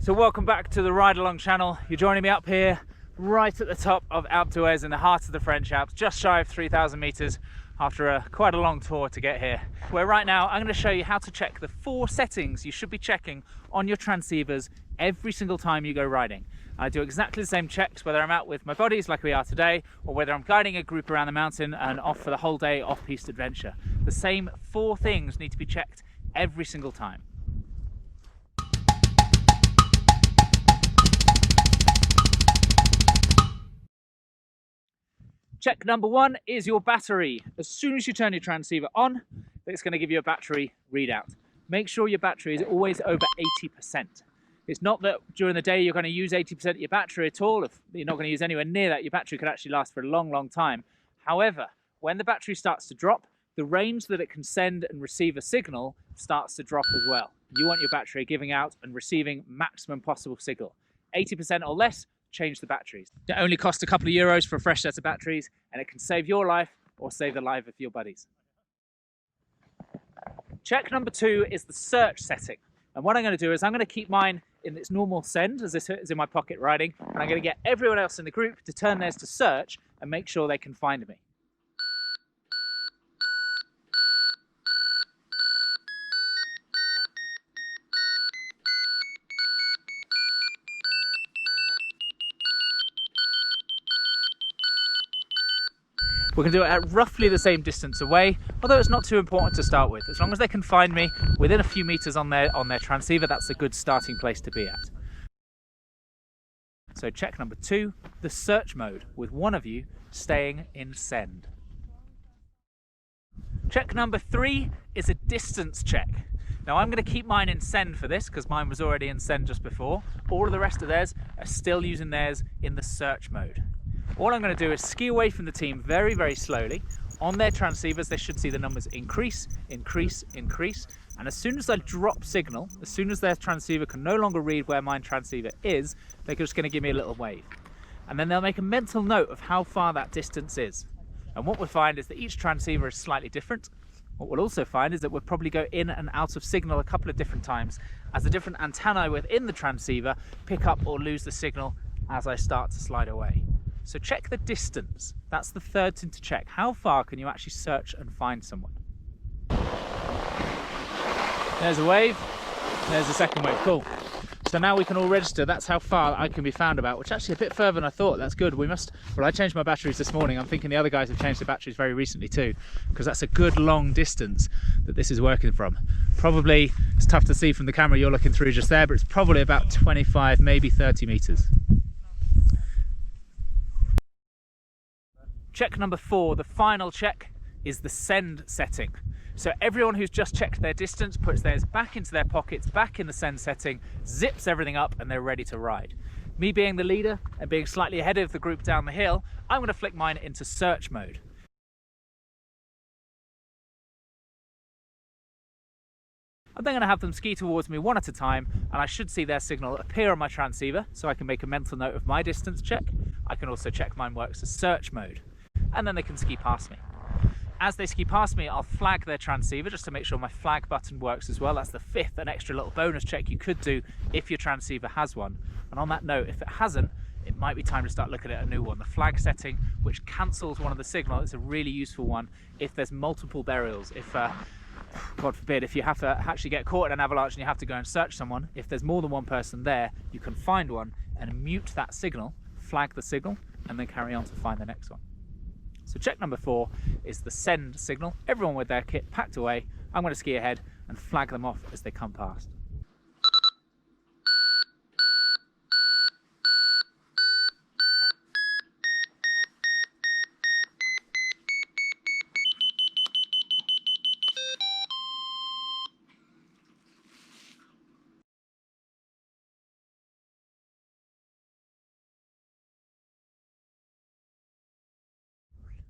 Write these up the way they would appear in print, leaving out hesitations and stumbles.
So welcome back to the Ride Along channel. You're joining me up here right at the top of Alpe d'Huez in the heart of the French Alps, just shy of 3,000 meters after quite a long tour to get here. Where right now I'm going to show you how to check the 4 settings you should be checking on your transceivers every single time you go riding. I do exactly the same checks whether I'm out with my buddies like we are today, or whether I'm guiding a group around the mountain and off for the whole day off-piste adventure. The same 4 things need to be checked every single time. Check number 1 is your battery. As soon as you turn your transceiver on, it's going to give you a battery readout. Make sure your battery is always over 80%. It's not that during the day you're going to use 80% of your battery at all. If you're not going to use anywhere near that, your battery could actually last for a long, long time. However, when the battery starts to drop, the range that it can send and receive a signal starts to drop as well. You want your battery giving out and receiving maximum possible signal. 80% or less, change the batteries. It only costs a couple of euros for a fresh set of batteries, and it can save your life or save the life of your buddies. Check number 2 is the search setting. And what I'm going to do is I'm going to keep mine in its normal send as it is in my pocket riding, and I'm going to get everyone else in the group to turn theirs to search and make sure they can find me. We're going to do it at roughly the same distance away, although it's not too important to start with. As long as they can find me within a few meters on their transceiver, that's a good starting place to be at. So check number 2, the search mode, with one of you staying in send. Check number 3 is a distance check. Now I'm going to keep mine in send for this because mine was already in send just before. All of the rest of theirs are still using theirs in the search mode. All I'm going to do is ski away from the team very, very slowly. On their transceivers, they should see the numbers increase, increase, increase. And as soon as I drop signal, as soon as their transceiver can no longer read where my transceiver is, they're just going to give me a little wave. And then they'll make a mental note of how far that distance is. And what we'll find is that each transceiver is slightly different. What we'll also find is that we'll probably go in and out of signal a couple of different times as the different antennae within the transceiver pick up or lose the signal as I start to slide away. So check the distance. That's the 3rd thing to check. How far can you actually search and find someone? There's a wave. There's the second wave. Cool. So now we can all register. That's how far I can be found about, which actually a bit further than I thought. That's good. Well, I changed my batteries this morning. I'm thinking the other guys have changed their batteries very recently too, because that's a good long distance that this is working from. Probably, it's tough to see from the camera you're looking through just there, but it's probably about 25, maybe 30 meters. Check number 4, the final check, is the send setting. So everyone who's just checked their distance puts theirs back into their pockets, back in the send setting, zips everything up, and they're ready to ride. Me being the leader and being slightly ahead of the group down the hill, I'm going to flick mine into search mode. I'm then going to have them ski towards me one at a time, and I should see their signal appear on my transceiver, so I can make a mental note of my distance check. I can also check mine works as search mode. And then they can ski past me. As they ski past me, I'll flag their transceiver just to make sure my flag button works as well. That's the 5th, an extra little bonus check you could do if your transceiver has one. And on that note, if it hasn't, it might be time to start looking at a new one. The flag setting, which cancels one of the signals, is a really useful one if there's multiple burials. If, God forbid, if you have to actually get caught in an avalanche and you have to go and search someone, if there's more than one person there, you can find one and mute that signal, flag the signal, and then carry on to find the next one. So check number 4 is the send signal. Everyone with their kit packed away. I'm going to ski ahead and flag them off as they come past.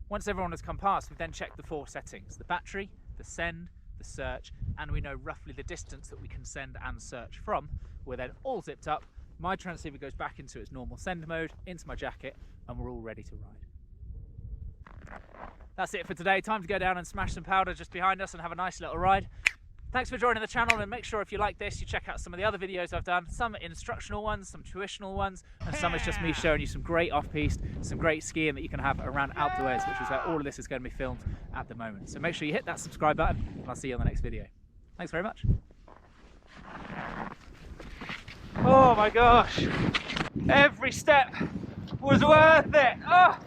Once everyone has come past, we then check the 4 settings: the battery, the send, the search, and we know roughly the distance that we can send and search from. We're then all zipped up, my transceiver goes back into its normal send mode, into my jacket, and we're all ready to ride. That's it for today. Time to go down and smash some powder just behind us and have a nice little ride. Thanks for joining the channel, and make sure if you like this, you check out some of the other videos I've done. Some instructional ones, some tuitional ones, and some is just me showing you some great off-piste, some great skiing that you can have around outdoors, which is where all of this is going to be filmed at the moment. So make sure you hit that subscribe button, and I'll see you on the next video. Thanks very much. Oh my gosh, every step was worth it. Oh.